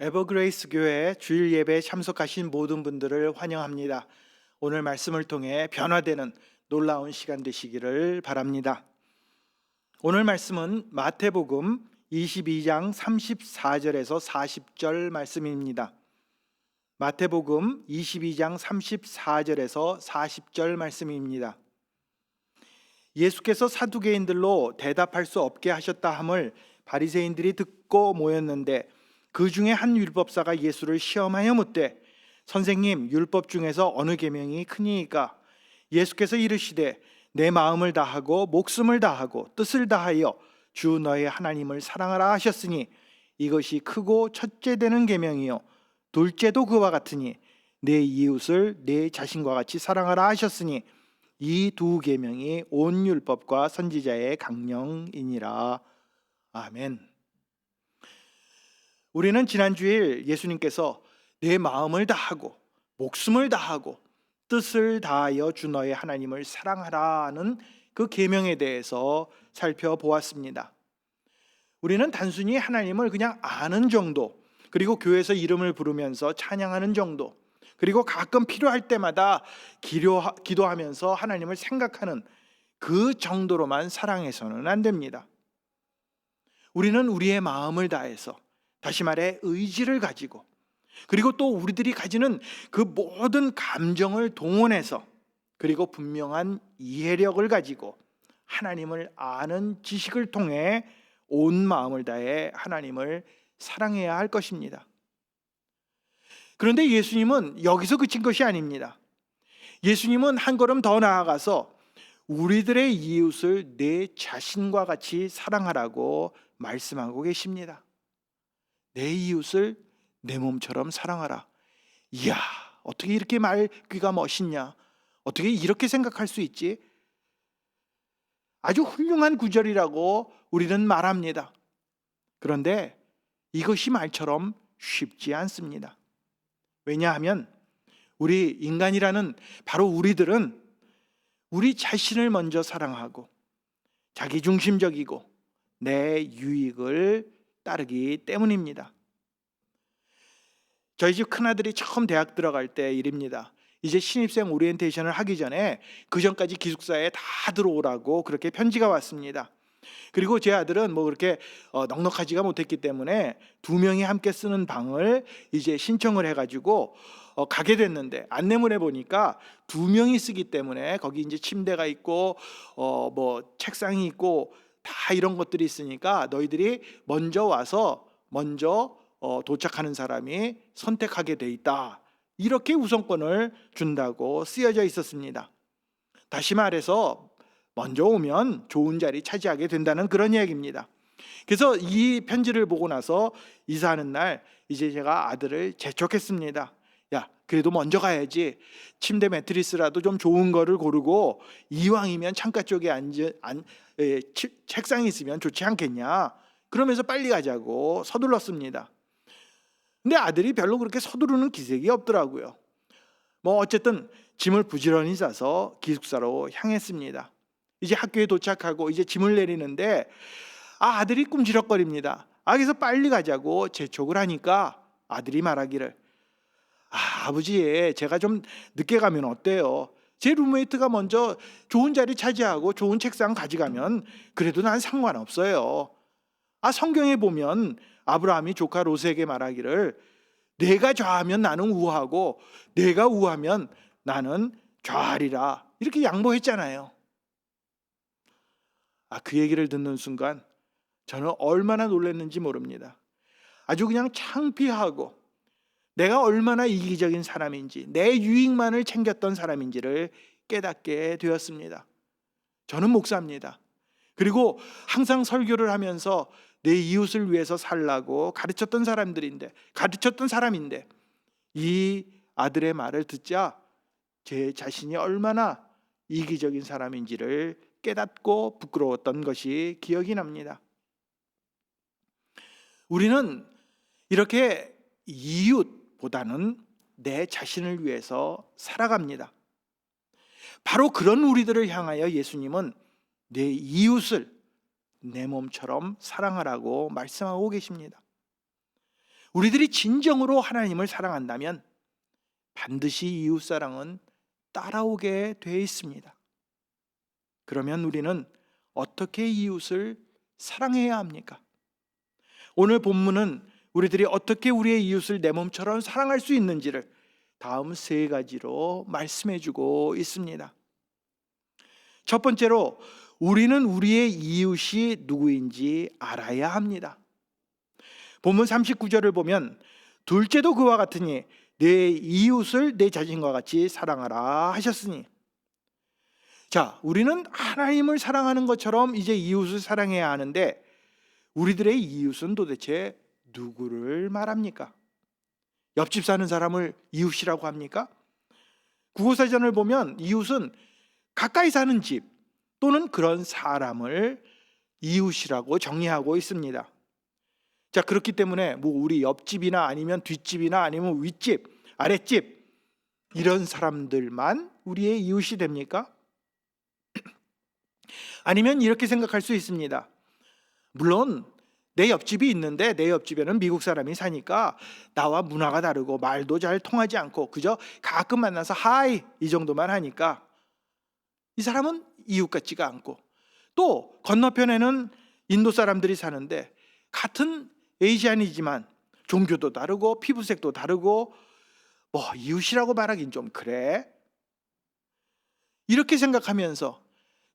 에버그레이스 교회 주일 예배에 참석하신 모든 분들을 환영합니다. 오늘 말씀을 통해 변화되는 놀라운 시간 되시기를 바랍니다. 오늘 말씀은 마태복음 22장 34절에서 40절 말씀입니다. 마태복음 22장 34절에서 40절 말씀입니다. 예수께서 사두개인들로 대답할 수 없게 하셨다 함을 바리새인들이 듣고 모였는데 그 중에 한 율법사가 예수를 시험하여 묻되 선생님, 율법 중에서 어느 계명이 크니이까? 예수께서 이르시되 내 마음을 다하고 목숨을 다하고 뜻을 다하여 주 너의 하나님을 사랑하라 하셨으니 이것이 크고 첫째 되는 계명이요 둘째도 그와 같으니 내 이웃을 내 자신과 같이 사랑하라 하셨으니 이 두 계명이 온 율법과 선지자의 강령이니라. 아멘. 우리는 지난 주일 예수님께서 내 마음을 다하고 목숨을 다하고 뜻을 다하여 주 너의 하나님을 사랑하라는 그 계명에 대해서 살펴보았습니다. 우리는 단순히 하나님을 그냥 아는 정도, 그리고 교회에서 이름을 부르면서 찬양하는 정도, 그리고 가끔 필요할 때마다 기도하면서 하나님을 생각하는 그 정도로만 사랑해서는 안 됩니다. 우리는 우리의 마음을 다해서, 다시 말해 의지를 가지고, 그리고 또 우리들이 가지는 그 모든 감정을 동원해서, 그리고 분명한 이해력을 가지고 하나님을 아는 지식을 통해 온 마음을 다해 하나님을 사랑해야 할 것입니다. 그런데 예수님은 여기서 그친 것이 아닙니다. 예수님은 한 걸음 더 나아가서 우리들의 이웃을 내 자신과 같이 사랑하라고 말씀하고 계십니다. 내 이웃을 내 몸처럼 사랑하라. 이야, 어떻게 이렇게 말귀가 멋있냐? 어떻게 이렇게 생각할 수 있지? 아주 훌륭한 구절이라고 우리는 말합니다. 그런데 이것이 말처럼 쉽지 않습니다. 왜냐하면 우리 인간이라는 바로 우리들은 우리 자신을 먼저 사랑하고 자기중심적이고 내 유익을 따르기 때문입니다. 저희 집 큰아들이 처음 대학 들어갈 때 일입니다. 이제 신입생 오리엔테이션을 하기 전에 그 전까지 기숙사에 다 들어오라고 그렇게 편지가 왔습니다. 그리고 제 아들은 뭐 그렇게 넉넉하지가 못했기 때문에 두 명이 함께 쓰는 방을 이제 신청을 해가지고 가게 됐는데 안내문에 보니까 두 명이 쓰기 때문에 거기 이제 침대가 있고 뭐 책상이 있고 다 이런 것들이 있으니까 너희들이 먼저 와서 먼저 도착하는 사람이 선택하게 돼 있다. 이렇게 우선권을 준다고 쓰여져 있었습니다. 다시 말해서 먼저 오면 좋은 자리 차지하게 된다는 그런 이야기입니다. 그래서 이 편지를 보고 나서 이사하는 날 이제 제가 아들을 재촉했습니다. 야, 그래도 먼저 가야지. 침대 매트리스라도 좀 좋은 거를 고르고 이왕이면 창가 쪽에 책상이 있으면 좋지 않겠냐. 그러면서 빨리 가자고 서둘렀습니다. 근데 아들이 별로 그렇게 서두르는 기색이 없더라고요. 뭐 어쨌든 짐을 부지런히 싸서 기숙사로 향했습니다. 이제 학교에 도착하고 이제 짐을 내리는데 아들이 꿈지럭거립니다. 그래서 빨리 가자고 재촉을 하니까 아들이 말하기를 아버지, 제가 좀 늦게 가면 어때요? 제 룸메이트가 먼저 좋은 자리 차지하고 좋은 책상 가져가면 그래도 난 상관없어요. 성경에 보면 아브라함이 조카 롯에게 말하기를 내가 좌하면 나는 우하고 내가 우하면 나는 좌하리라 이렇게 양보했잖아요. 그 얘기를 듣는 순간 저는 얼마나 놀랐는지 모릅니다. 아주 그냥 창피하고 내가 얼마나 이기적인 사람인지, 내 유익만을 챙겼던 사람인지를 깨닫게 되었습니다. 저는 목사입니다. 그리고 항상 설교를 하면서 내 이웃을 위해서 살라고 가르쳤던 사람인데 이 아들의 말을 듣자 제 자신이 얼마나 이기적인 사람인지를 깨닫고 부끄러웠던 것이 기억이 납니다. 우리는 이렇게 이웃보다는 내 자신을 위해서 살아갑니다. 바로 그런 우리들을 향하여 예수님은 내 이웃을 내 몸처럼 사랑하라고 말씀하고 계십니다. 우리들이 진정으로 하나님을 사랑한다면 반드시 이웃사랑은 따라오게 돼 있습니다. 그러면 우리는 어떻게 이웃을 사랑해야 합니까? 오늘 본문은 우리들이 어떻게 우리의 이웃을 내 몸처럼 사랑할 수 있는지를 다음 세 가지로 말씀해 주고 있습니다. 첫 번째로 우리는 우리의 이웃이 누구인지 알아야 합니다. 본문 39절을 보면 둘째도 그와 같으니 내 이웃을 내 자신과 같이 사랑하라 하셨으니, 자, 우리는 하나님을 사랑하는 것처럼 이제 이웃을 사랑해야 하는데 우리들의 이웃은 도대체 누구를 말합니까? 옆집 사는 사람을 이웃이라고 합니까? 국어사전을 보면 이웃은 가까이 사는 집 또는 그런 사람을 이웃이라고 정의하고 있습니다. 자, 그렇기 때문에 뭐 우리 옆집이나 아니면 뒷집이나 아니면 윗집, 아랫집 이런 사람들만 우리의 이웃이 됩니까? 아니면 이렇게 생각할 수 있습니다. 물론 내 옆집이 있는데 내 옆집에는 미국 사람이 사니까 나와 문화가 다르고 말도 잘 통하지 않고 그저 가끔 만나서 하이 이 정도만 하니까 이 사람은 이웃 같지가 않고, 또 건너편에는 인도 사람들이 사는데 같은 에이시안이지만 종교도 다르고 피부색도 다르고 뭐 이웃이라고 말하긴 좀 그래. 이렇게 생각하면서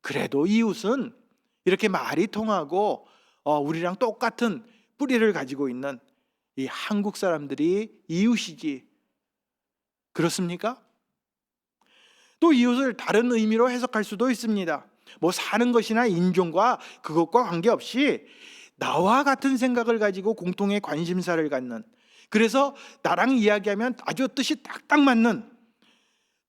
그래도 이웃은 이렇게 말이 통하고 우리랑 똑같은 뿌리를 가지고 있는 이 한국 사람들이 이웃이지, 그렇습니까? 또 이웃을 다른 의미로 해석할 수도 있습니다. 뭐 사는 것이나 인종과 그것과 관계없이 나와 같은 생각을 가지고 공통의 관심사를 갖는, 그래서 나랑 이야기하면 아주 뜻이 딱딱 맞는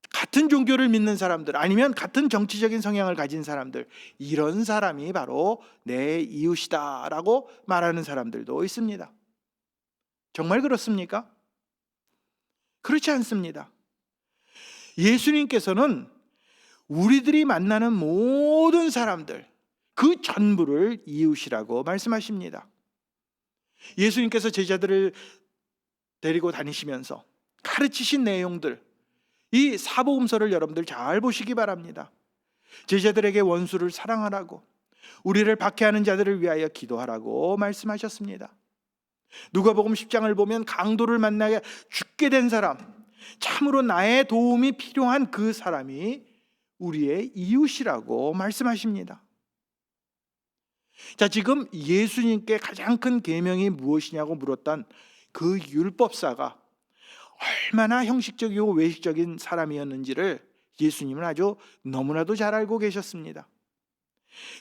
같은 종교를 믿는 사람들 아니면 같은 정치적인 성향을 가진 사람들, 이런 사람이 바로 내 이웃이다라고 말하는 사람들도 있습니다. 정말 그렇습니까? 그렇지 않습니다. 예수님께서는 우리들이 만나는 모든 사람들 그 전부를 이웃이라고 말씀하십니다. 예수님께서 제자들을 데리고 다니시면서 가르치신 내용들, 이 사복음서를 여러분들 잘 보시기 바랍니다. 제자들에게 원수를 사랑하라고, 우리를 박해하는 자들을 위하여 기도하라고 말씀하셨습니다. 누가복음 10장을 보면 강도를 만나게 죽게 된 사람, 참으로 나의 도움이 필요한 그 사람이 우리의 이웃이라고 말씀하십니다. 자, 지금 예수님께 가장 큰 계명이 무엇이냐고 물었던 그 율법사가 얼마나 형식적이고 외식적인 사람이었는지를 예수님은 아주 너무나도 잘 알고 계셨습니다.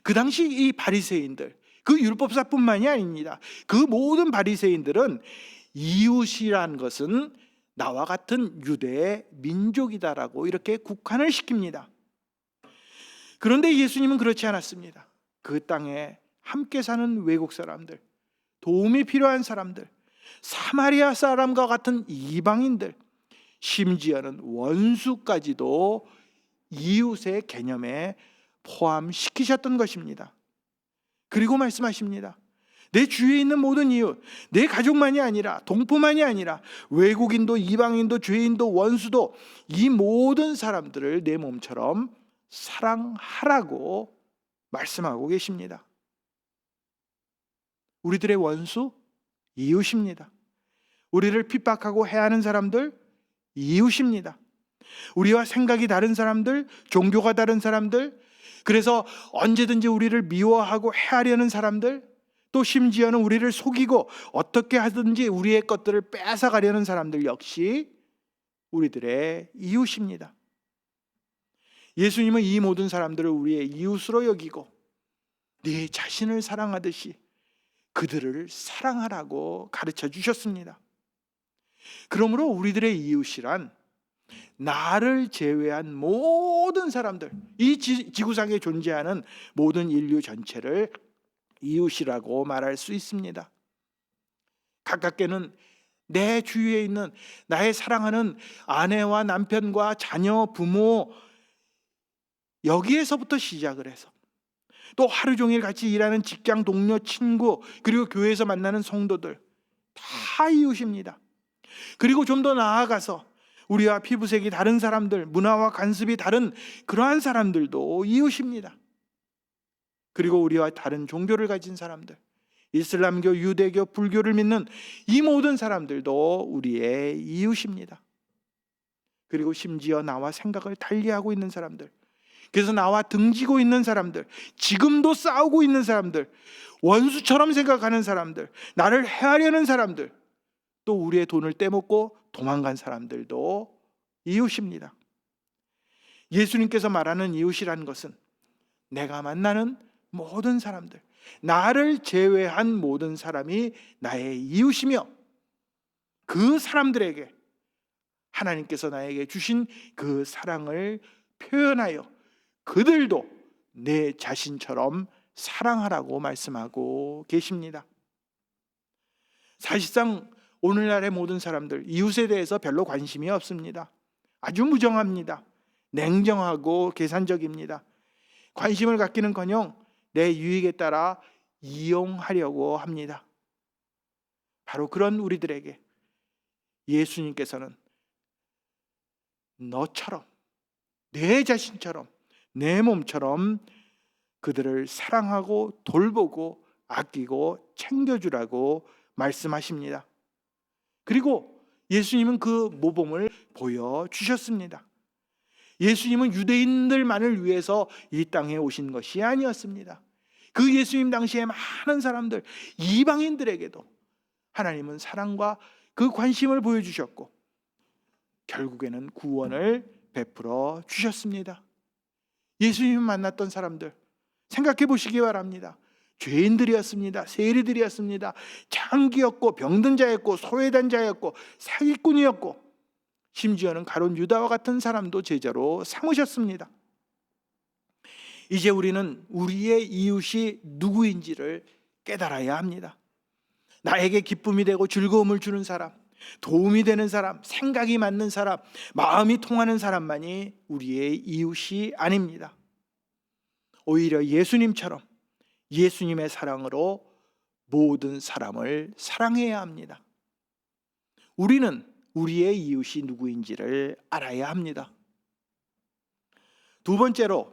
그 당시 이 바리새인들, 그 율법사뿐만이 아닙니다. 그 모든 바리새인들은 이웃이란 것은 나와 같은 유대의 민족이다라고 이렇게 국한을 시킵니다. 그런데 예수님은 그렇지 않았습니다. 그 땅에 함께 사는 외국 사람들, 도움이 필요한 사람들, 사마리아 사람과 같은 이방인들, 심지어는 원수까지도 이웃의 개념에 포함시키셨던 것입니다. 그리고 말씀하십니다. 내 주위에 있는 모든 이웃, 내 가족만이 아니라, 동포만이 아니라 외국인도 이방인도 죄인도 원수도 이 모든 사람들을 내 몸처럼 사랑하라고 말씀하고 계십니다. 우리들의 원수 이웃입니다. 우리를 핍박하고 해하는 사람들 이웃입니다. 우리와 생각이 다른 사람들, 종교가 다른 사람들, 그래서 언제든지 우리를 미워하고 해하려는 사람들, 또 심지어는 우리를 속이고 어떻게 하든지 우리의 것들을 뺏어가려는 사람들 역시 우리들의 이웃입니다. 예수님은 이 모든 사람들을 우리의 이웃으로 여기고 네 자신을 사랑하듯이 그들을 사랑하라고 가르쳐 주셨습니다. 그러므로 우리들의 이웃이란 나를 제외한 모든 사람들, 이 지구상에 존재하는 모든 인류 전체를 이웃이라고 말할 수 있습니다. 가깝게는 내 주위에 있는 나의 사랑하는 아내와 남편과 자녀, 부모, 여기에서부터 시작을 해서 또 하루 종일 같이 일하는 직장 동료, 친구, 그리고 교회에서 만나는 성도들, 다 이웃입니다. 그리고 좀 더 나아가서 우리와 피부색이 다른 사람들, 문화와 관습이 다른 그러한 사람들도 이웃입니다. 그리고 우리와 다른 종교를 가진 사람들, 이슬람교, 유대교, 불교를 믿는 이 모든 사람들도 우리의 이웃입니다. 그리고 심지어 나와 생각을 달리하고 있는 사람들, 그래서 나와 등지고 있는 사람들, 지금도 싸우고 있는 사람들, 원수처럼 생각하는 사람들, 나를 해하려는 사람들, 또 우리의 돈을 떼먹고 도망간 사람들도 이웃입니다. 예수님께서 말하는 이웃이라는 것은 내가 만나는 모든 사람들, 나를 제외한 모든 사람이 나의 이웃이며, 그 사람들에게 하나님께서 나에게 주신 그 사랑을 표현하여 그들도 내 자신처럼 사랑하라고 말씀하고 계십니다. 사실상 오늘날의 모든 사람들, 이웃에 대해서 별로 관심이 없습니다. 아주 무정합니다. 냉정하고 계산적입니다. 관심을 갖기는커녕 내 유익에 따라 이용하려고 합니다. 바로 그런 우리들에게 예수님께서는 너처럼, 내 자신처럼, 내 몸처럼 그들을 사랑하고 돌보고 아끼고 챙겨주라고 말씀하십니다. 그리고 예수님은 그 모범을 보여주셨습니다. 예수님은 유대인들만을 위해서 이 땅에 오신 것이 아니었습니다. 그 예수님 당시에 많은 사람들, 이방인들에게도 하나님은 사랑과 그 관심을 보여주셨고 결국에는 구원을 베풀어 주셨습니다. 예수님을 만났던 사람들 생각해 보시기 바랍니다. 죄인들이었습니다. 세리들이었습니다. 장기였고 병든 자였고 소외된 자였고 사기꾼이었고 심지어는 가룟 유다와 같은 사람도 제자로 삼으셨습니다. 이제 우리는 우리의 이웃이 누구인지를 깨달아야 합니다. 나에게 기쁨이 되고 즐거움을 주는 사람, 도움이 되는 사람, 생각이 맞는 사람, 마음이 통하는 사람만이 우리의 이웃이 아닙니다. 오히려 예수님처럼 예수님의 사랑으로 모든 사람을 사랑해야 합니다. 우리는 우리의 이웃이 누구인지를 알아야 합니다. 두 번째로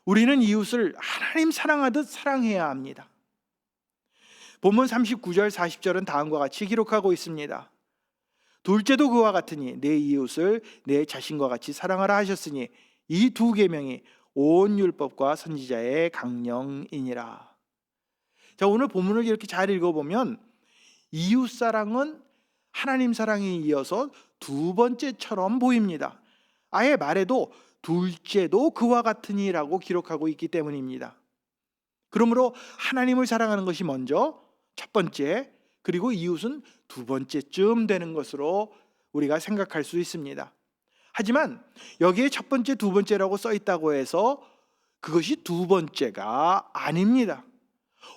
우리는 이웃을 하나님 사랑하듯 사랑해야 합니다. 본문 39절 40절은 다음과 같이 기록하고 있습니다. 둘째도 그와 같으니 내 이웃을 내 자신과 같이 사랑하라 하셨으니 이 두 계명이 온 율법과 선지자의 강령이니라. 자, 오늘 본문을 이렇게 잘 읽어보면 이웃 사랑은 하나님 사랑에 이어서 두 번째처럼 보입니다. 아예 말해도 둘째도 그와 같으니라고 기록하고 있기 때문입니다. 그러므로 하나님을 사랑하는 것이 먼저 첫 번째, 그리고 이웃은 두 번째쯤 되는 것으로 우리가 생각할 수 있습니다. 하지만 여기에 첫 번째, 두 번째라고 써 있다고 해서 그것이 두 번째가 아닙니다.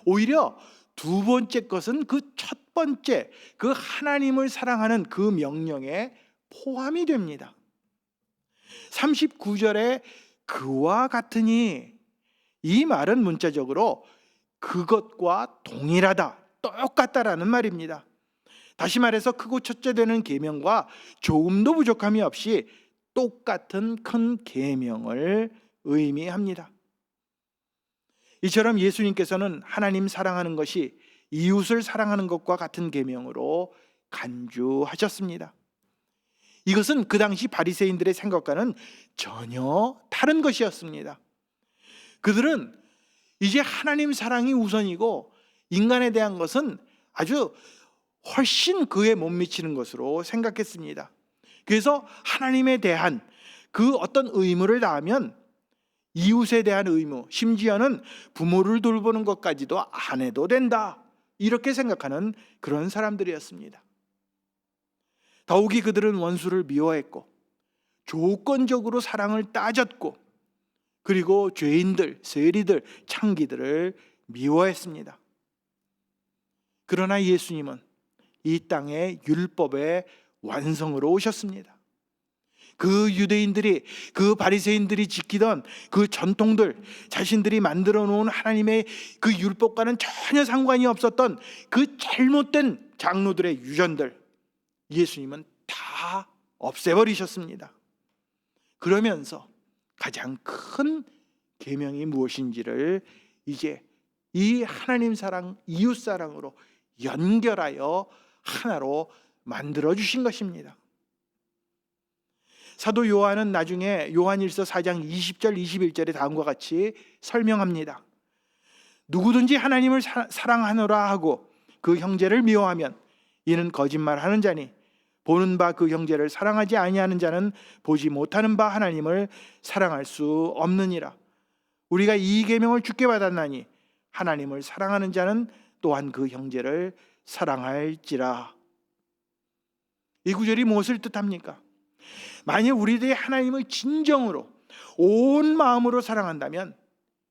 오히려 두 번째 것은 그 첫 번째, 그 하나님을 사랑하는 그 명령에 포함이 됩니다. 39절에 그와 같으니, 이 말은 문자적으로 그것과 동일하다, 똑같다라는 말입니다. 다시 말해서 크고 첫째 되는 계명과 조금도 부족함이 없이 똑같은 큰 계명을 의미합니다. 이처럼 예수님께서는 하나님 사랑하는 것이 이웃을 사랑하는 것과 같은 계명으로 간주하셨습니다. 이것은 그 당시 바리새인들의 생각과는 전혀 다른 것이었습니다. 그들은 이제 하나님 사랑이 우선이고 인간에 대한 것은 아주 훨씬 그에 못 미치는 것으로 생각했습니다. 그래서 하나님에 대한 그 어떤 의무를 다하면 이웃에 대한 의무, 심지어는 부모를 돌보는 것까지도 안 해도 된다, 이렇게 생각하는 그런 사람들이었습니다. 더욱이 그들은 원수를 미워했고 조건적으로 사랑을 따졌고 그리고 죄인들, 세리들, 창기들을 미워했습니다. 그러나 예수님은 이 땅에 율법의 완성으로 오셨습니다. 그 유대인들이, 그 바리새인들이 지키던 그 전통들, 자신들이 만들어 놓은 하나님의 그 율법과는 전혀 상관이 없었던 그 잘못된 장로들의 유전들 예수님은 다 없애버리셨습니다. 그러면서 가장 큰 계명이 무엇인지를 이제 이 하나님 사랑, 이웃 사랑으로 연결하여 하나로 만들어 주신 것입니다. 사도 요한은 나중에 요한일서 4장 20절 21절에 다음과 같이 설명합니다. 누구든지 하나님을 사랑하노라 하고 그 형제를 미워하면 이는 거짓말하는 자니 보는 바 그 형제를 사랑하지 아니하는 자는 보지 못하는 바 하나님을 사랑할 수 없느니라. 우리가 이 계명을 주께 받았나니 하나님을 사랑하는 자는 또한 그 형제를 사랑할지라. 이 구절이 무엇을 뜻합니까? 만약 우리들이 하나님을 진정으로 온 마음으로 사랑한다면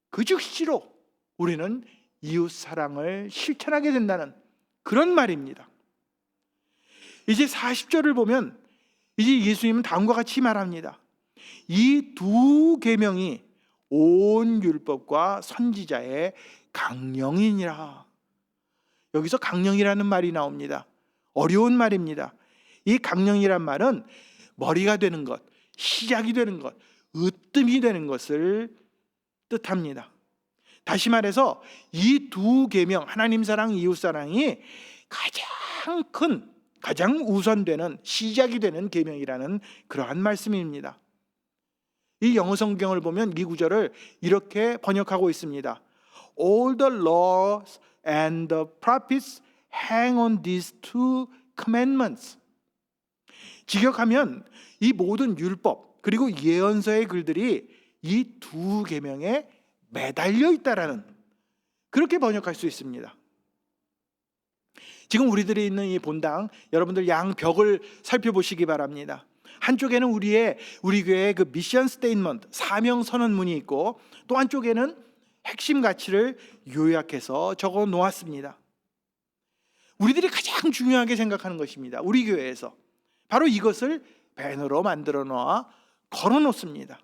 그 즉시로 우리는 이웃 사랑을 실천하게 된다는 그런 말입니다. 이제 40절을 보면 이제 예수님은 다음과 같이 말합니다. 이 두 계명이 온 율법과 선지자의 강령이니라. 여기서 강령이라는 말이 나옵니다. 어려운 말입니다. 이 강령이란 말은 머리가 되는 것, 시작이 되는 것, 으뜸이 되는 것을 뜻합니다. 다시 말해서 이 두 계명, 하나님 사랑, 이웃 사랑이 가장 큰, 가장 우선되는, 시작이 되는 계명이라는 그러한 말씀입니다. 이 영어 성경을 보면 이 구절을 이렇게 번역하고 있습니다. All the laws and the prophets hang on these two commandments. 직역하면 이 모든 율법 그리고 예언서의 글들이 이 두 계명에 매달려 있다라는, 그렇게 번역할 수 있습니다. 지금 우리들이 있는 이 본당, 여러분들 양 벽을 살펴보시기 바랍니다. 한쪽에는 우리 교회의 그 미션 스테이트먼트, 사명 선언문이 있고, 또 한쪽에는 핵심 가치를 요약해서 적어 놓았습니다. 우리들이 가장 중요하게 생각하는 것입니다. 우리 교회에서 바로 이것을 배너로 만들어 놓아 걸어 놓습니다.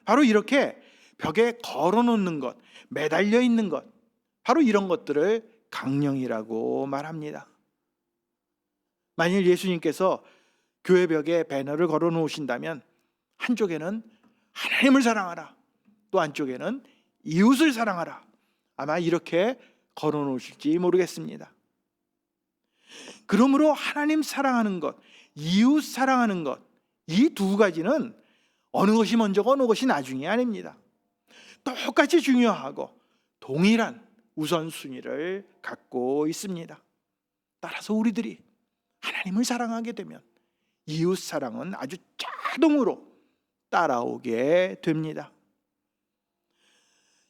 바로 이렇게 벽에 걸어 놓는 것, 매달려 있는 것, 바로 이런 것들을 강령이라고 말합니다. 만일 예수님께서 교회 벽에 배너를 걸어 놓으신다면 한쪽에는 하나님을 사랑하라, 또 한쪽에는 이웃을 사랑하라, 아마 이렇게 걸어 놓으실지 모르겠습니다. 그러므로 하나님 사랑하는 것, 이웃 사랑하는 것, 이 두 가지는 어느 것이 먼저고 어느 것이 나중이 아닙니다. 똑같이 중요하고 동일한 우선순위를 갖고 있습니다. 따라서 우리들이 하나님을 사랑하게 되면 이웃 사랑은 아주 자동으로 따라오게 됩니다.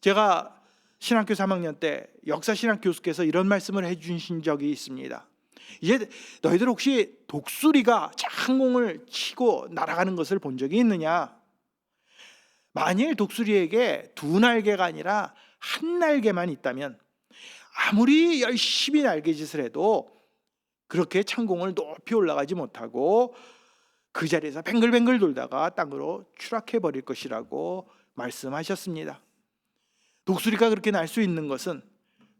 제가 신학교 3학년 때 역사신학 교수께서 이런 말씀을 해주신 적이 있습니다. 이제 너희들 혹시 독수리가 창공을 치고 날아가는 것을 본 적이 있느냐? 만일 독수리에게 두 날개가 아니라 한 날개만 있다면 아무리 열심히 날개짓을 해도 그렇게 창공을 높이 올라가지 못하고 그 자리에서 뱅글뱅글 돌다가 땅으로 추락해 버릴 것이라고 말씀하셨습니다. 독수리가 그렇게 날 수 있는 것은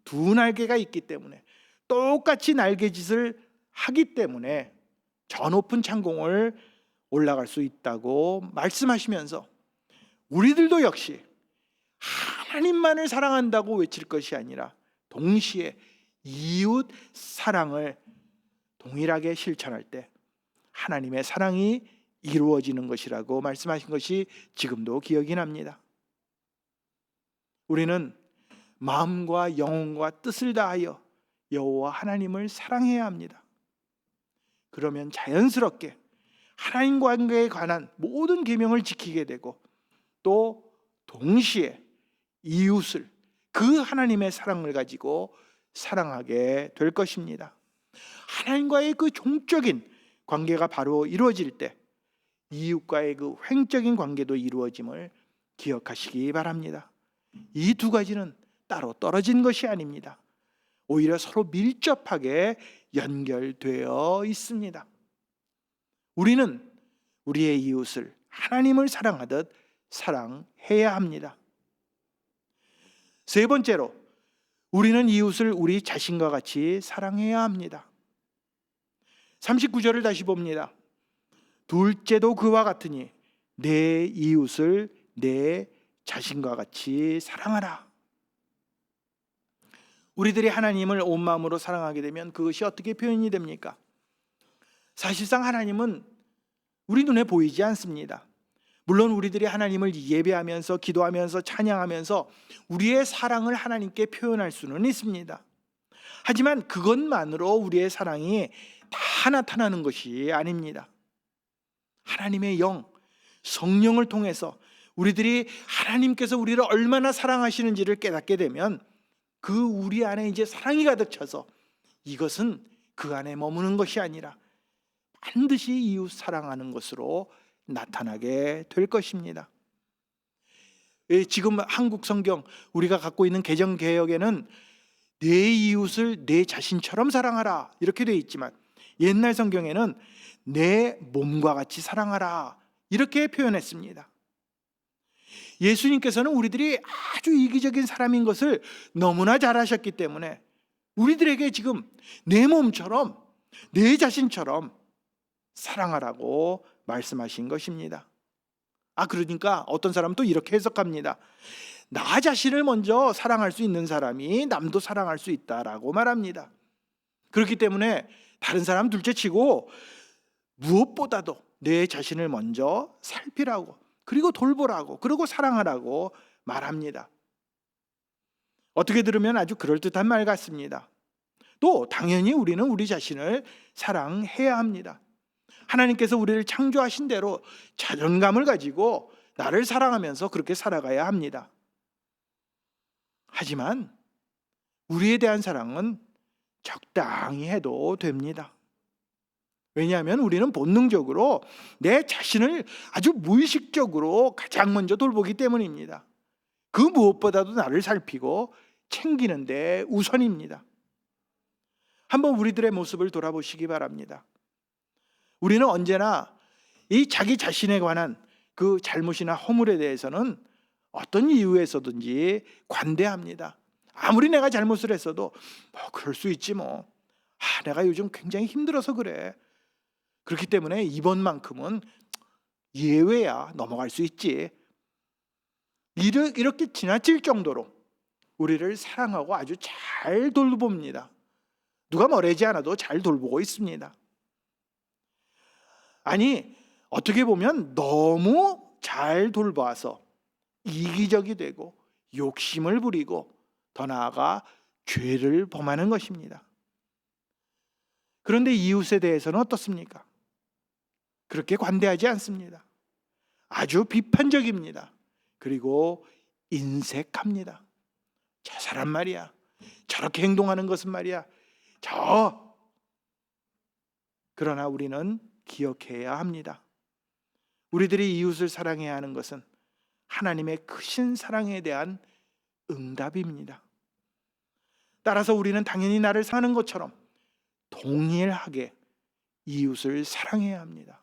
두 날개가 있기 때문에, 똑같이 날개짓을 하기 때문에 저 높은 창공을 올라갈 수 있다고 말씀하시면서 우리들도 역시 하나님만을 사랑한다고 외칠 것이 아니라 동시에 이웃 사랑을 동일하게 실천할 때 하나님의 사랑이 이루어지는 것이라고 말씀하신 것이 지금도 기억이 납니다. 우리는 마음과 영혼과 뜻을 다하여 여호와 하나님을 사랑해야 합니다. 그러면 자연스럽게 하나님 관계에 관한 모든 계명을 지키게 되고, 또 동시에 이웃을 그 하나님의 사랑을 가지고 사랑하게 될 것입니다. 하나님과의 그 종적인 관계가 바로 이루어질 때 이웃과의 그 횡적인 관계도 이루어짐을 기억하시기 바랍니다. 이 두 가지는 따로 떨어진 것이 아닙니다. 오히려 서로 밀접하게 연결되어 있습니다. 우리는 우리의 이웃을 하나님을 사랑하듯 사랑해야 합니다. 세 번째로, 우리는 이웃을 우리 자신과 같이 사랑해야 합니다. 39절을 다시 봅니다. 둘째도 그와 같으니 내 이웃을 내 자신과 같이 사랑하라. 우리들이 하나님을 온 마음으로 사랑하게 되면 그것이 어떻게 표현이 됩니까? 사실상 하나님은 우리 눈에 보이지 않습니다. 물론 우리들이 하나님을 예배하면서 기도하면서 찬양하면서 우리의 사랑을 하나님께 표현할 수는 있습니다. 하지만 그것만으로 우리의 사랑이 다 나타나는 것이 아닙니다. 하나님의 영, 성령을 통해서 우리들이 하나님께서 우리를 얼마나 사랑하시는지를 깨닫게 되면 그 우리 안에 이제 사랑이 가득 차서 이것은 그 안에 머무는 것이 아니라 반드시 이웃 사랑하는 것으로 나타나게 될 것입니다. 지금 한국 성경 우리가 갖고 있는 개정 개역에는 내 이웃을 내 자신처럼 사랑하라 이렇게 되어 있지만 옛날 성경에는 내 몸과 같이 사랑하라 이렇게 표현했습니다. 예수님께서는 우리들이 아주 이기적인 사람인 것을 너무나 잘 아셨기 때문에 우리들에게 지금 내 몸처럼 내 자신처럼 사랑하라고 말씀하신 것입니다. 그러니까 어떤 사람은 또 이렇게 해석합니다. 나 자신을 먼저 사랑할 수 있는 사람이 남도 사랑할 수 있다라고 말합니다. 그렇기 때문에 다른 사람 둘째치고 무엇보다도 내 자신을 먼저 살피라고, 그리고 돌보라고, 그리고 사랑하라고 말합니다. 어떻게 들으면 아주 그럴듯한 말 같습니다. 또 당연히 우리는 우리 자신을 사랑해야 합니다. 하나님께서 우리를 창조하신 대로 자존감을 가지고 나를 사랑하면서 그렇게 살아가야 합니다. 하지만 우리에 대한 사랑은 적당히 해도 됩니다. 왜냐하면 우리는 본능적으로 내 자신을 아주 무의식적으로 가장 먼저 돌보기 때문입니다. 그 무엇보다도 나를 살피고 챙기는 데 우선입니다. 한번 우리들의 모습을 돌아보시기 바랍니다. 우리는 언제나 이 자기 자신에 관한 그 잘못이나 허물에 대해서는 어떤 이유에서든지 관대합니다. 아무리 내가 잘못을 했어도 그럴 수 있지 뭐. 내가 요즘 굉장히 힘들어서 그래. 그렇기 때문에 이번만큼은 예외야. 넘어갈 수 있지. 이렇게 지나칠 정도로 우리를 사랑하고 아주 잘 돌봅니다. 누가 뭐라지 않아도 잘 돌보고 있습니다. 아니, 어떻게 보면 너무 잘 돌봐서 이기적이 되고 욕심을 부리고 더 나아가 죄를 범하는 것입니다. 그런데 이웃에 대해서는 어떻습니까? 그렇게 관대하지 않습니다. 아주 비판적입니다. 그리고 인색합니다. 저 사람 말이야, 저렇게 행동하는 것은 말이야, 그러나 우리는 기억해야 합니다. 우리들이 이웃을 사랑해야 하는 것은 하나님의 크신 사랑에 대한 응답입니다. 따라서 우리는 당연히 나를 사랑하는 것처럼 동일하게 이웃을 사랑해야 합니다.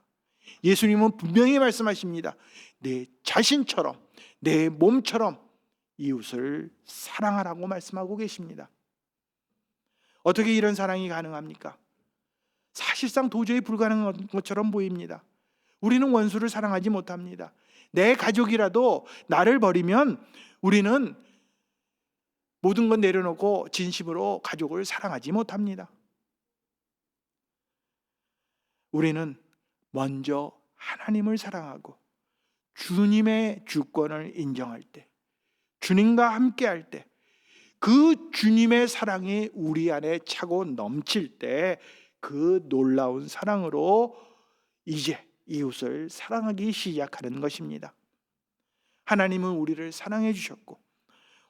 예수님은 분명히 말씀하십니다. 내 자신처럼, 내 몸처럼 이웃을 사랑하라고 말씀하고 계십니다. 어떻게 이런 사랑이 가능합니까? 사실상 도저히 불가능한 것처럼 보입니다. 우리는 원수를 사랑하지 못합니다. 내 가족이라도 나를 버리면 우리는 모든 건 내려놓고 진심으로 가족을 사랑하지 못합니다. 우리는 먼저 하나님을 사랑하고 주님의 주권을 인정할 때, 주님과 함께 할 때, 그 주님의 사랑이 우리 안에 차고 넘칠 때 그 놀라운 사랑으로 이제 이웃을 사랑하기 시작하는 것입니다. 하나님은 우리를 사랑해 주셨고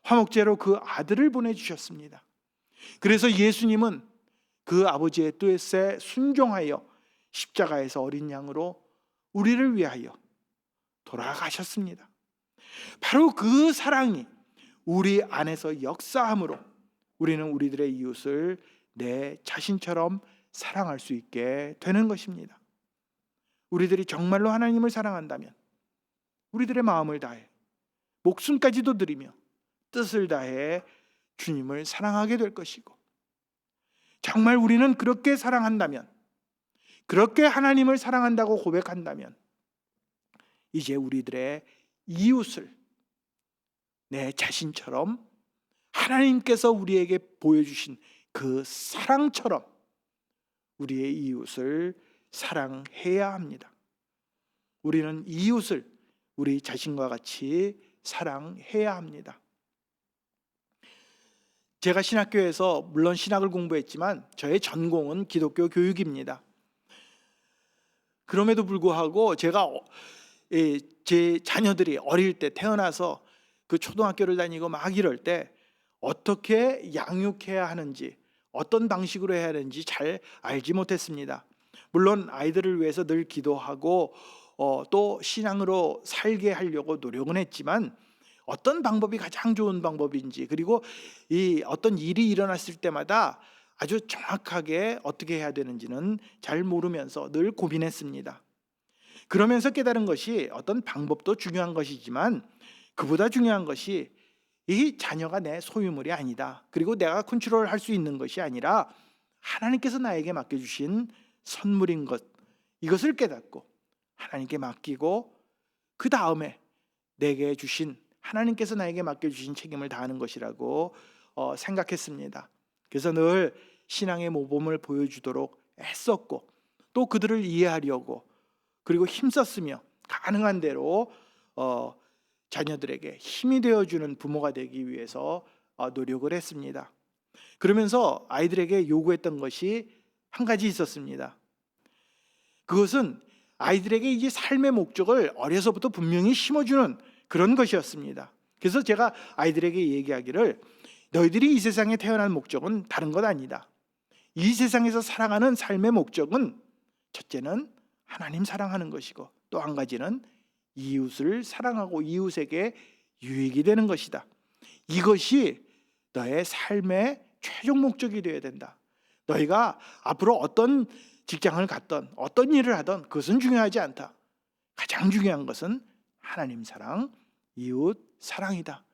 화목제로 그 아들을 보내주셨습니다. 그래서 예수님은 그 아버지의 뜻에 순종하여 십자가에서 어린 양으로 우리를 위하여 돌아가셨습니다. 바로 그 사랑이 우리 안에서 역사함으로 우리는 우리들의 이웃을 내 자신처럼 사랑할 수 있게 되는 것입니다. 우리들이 정말로 하나님을 사랑한다면 우리들의 마음을 다해 목숨까지도 드리며 뜻을 다해 주님을 사랑하게 될 것이고, 정말 우리는 그렇게 사랑한다면 그렇게 하나님을 사랑한다고 고백한다면 이제 우리들의 이웃을 내 자신처럼 하나님께서 우리에게 보여주신 그 사랑처럼 우리의 이웃을 사랑해야 합니다. 우리는 이웃을 우리 자신과 같이 사랑해야 합니다. 제가 신학교에서 물론 신학을 공부했지만 저의 전공은 기독교 교육입니다. 그럼에도 불구하고 제가 제 자녀들이 어릴 때 태어나서 그 초등학교를 다니고 막 이럴 때 어떻게 양육해야 하는지, 어떤 방식으로 해야 하는지 잘 알지 못했습니다. 물론 아이들을 위해서 늘 기도하고 또 신앙으로 살게 하려고 노력은 했지만 어떤 방법이 가장 좋은 방법인지, 그리고 이 어떤 일이 일어났을 때마다 아주 정확하게 어떻게 해야 되는지는 잘 모르면서 늘 고민했습니다. 그러면서 깨달은 것이 어떤 방법도 중요한 것이지만 그보다 중요한 것이 이 자녀가 내 소유물이 아니다. 그리고 내가 컨트롤할 수 있는 것이 아니라 하나님께서 나에게 맡겨주신 선물인 것, 이것을 깨닫고 하나님께 맡기고 그 다음에 내게 주신, 하나님께서 나에게 맡겨주신 책임을 다하는 것이라고 생각했습니다. 그래서 늘 신앙의 모범을 보여주도록 애썼고 또 그들을 이해하려고 그리고 힘썼으며 가능한 대로 자녀들에게 힘이 되어주는 부모가 되기 위해서 노력을 했습니다. 그러면서 아이들에게 요구했던 것이 한 가지 있었습니다. 그것은 아이들에게 이제 삶의 목적을 어려서부터 분명히 심어주는 그런 것이었습니다. 그래서 제가 아이들에게 얘기하기를, 너희들이 이 세상에 태어난 목적은 다른 것 아니다. 이 세상에서 살아가는 삶의 목적은 첫째는 하나님 사랑하는 것이고 또 한 가지는 이웃을 사랑하고 이웃에게 유익이 되는 것이다. 이것이 너의 삶의 최종 목적이 되어야 된다. 너희가 앞으로 어떤 직장을 갖던 어떤 일을 하던 그것은 중요하지 않다. 가장 중요한 것은 하나님 사랑, 이웃 사랑이다.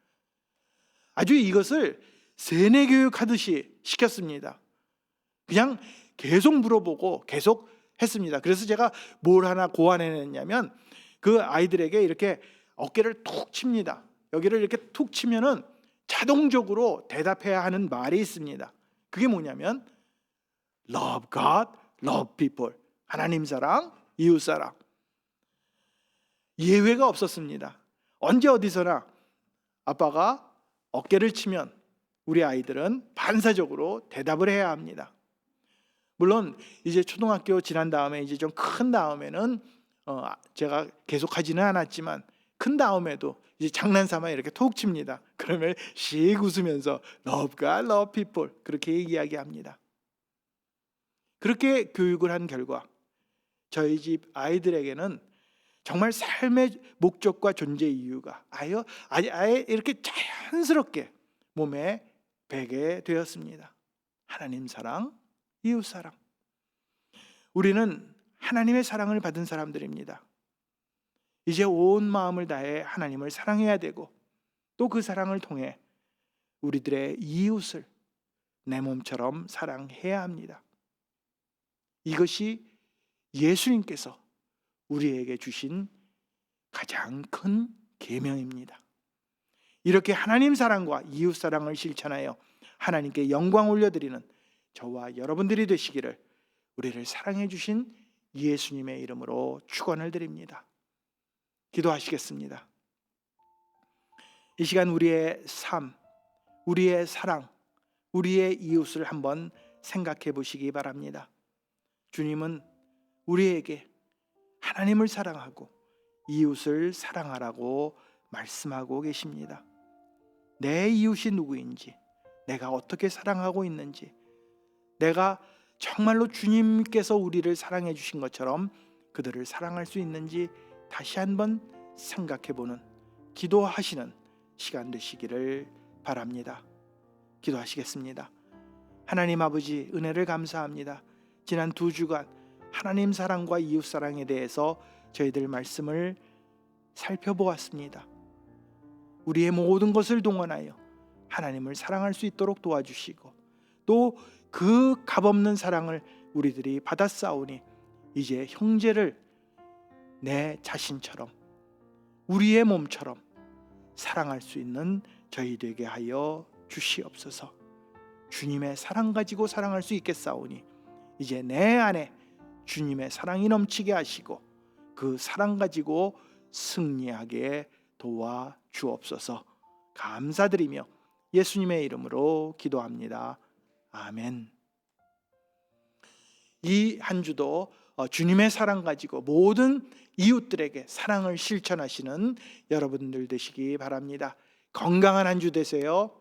아주 이것을 세뇌 교육하듯이 시켰습니다. 그냥 계속 물어보고 계속 했습니다. 그래서 제가 뭘 하나 고안해냈냐면 그 아이들에게 이렇게 어깨를 툭 칩니다. 여기를 이렇게 툭 치면은 자동적으로 대답해야 하는 말이 있습니다. 그게 뭐냐면 Love God, Love People. 하나님 사랑, 이웃 사랑. 예외가 없었습니다. 언제 어디서나 아빠가 어깨를 치면 우리 아이들은 반사적으로 대답을 해야 합니다. 물론 이제 초등학교 지난 다음에 이제 좀 큰 다음에는 제가 계속 하지는 않았지만 큰 다음에도 이제 장난삼아 이렇게 톡 칩니다. 그러면 씩 웃으면서 Love God, Love People 그렇게 이야기합니다. 그렇게 교육을 한 결과 저희 집 아이들에게는 정말 삶의 목적과 존재 이유가 아예 이렇게 자연스럽게 몸에 배게 되었습니다. 하나님 사랑, 이웃 사랑. 우리는 하나님의 사랑을 받은 사람들입니다. 이제 온 마음을 다해 하나님을 사랑해야 되고 또 그 사랑을 통해 우리들의 이웃을 내 몸처럼 사랑해야 합니다. 이것이 예수님께서 우리에게 주신 가장 큰 계명입니다. 이렇게 하나님 사랑과 이웃 사랑을 실천하여 하나님께 영광 올려드리는 저와 여러분들이 되시기를 우리를 사랑해 주신 예수님의 이름으로 축원을 드립니다. 기도하시겠습니다. 이 시간 우리의 삶, 우리의 사랑, 우리의 이웃을 한번 생각해 보시기 바랍니다. 주님은 우리에게 하나님을 사랑하고 이웃을 사랑하라고 말씀하고 계십니다. 내 이웃이 누구인지, 내가 어떻게 사랑하고 있는지, 내가 정말로 주님께서 우리를 사랑해 주신 것처럼 그들을 사랑할 수 있는지 다시 한번 생각해보는, 기도하시는 시간 되시기를 바랍니다. 기도하시겠습니다. 하나님 아버지, 은혜를 감사합니다. 지난 2주간 하나님 사랑과 이웃 사랑에 대해서 저희들 말씀을 살펴보았습니다. 우리의 모든 것을 동원하여 하나님을 사랑할 수 있도록 도와주시고 또 그 값없는 사랑을 우리들이 받았사오니 이제 형제를 내 자신처럼, 우리의 몸처럼 사랑할 수 있는 저희 되게 하여 주시옵소서. 주님의 사랑 가지고 사랑할 수 있겠사오니 이제 내 안에 주님의 사랑이 넘치게 하시고 그 사랑 가지고 승리하게 도와 주옵소서. 감사드리며 예수님의 이름으로 기도합니다. 아멘. 이 한 주도 주님의 사랑 가지고 모든 이웃들에게 사랑을 실천하시는 여러분들 되시기 바랍니다. 건강한 한 주 되세요.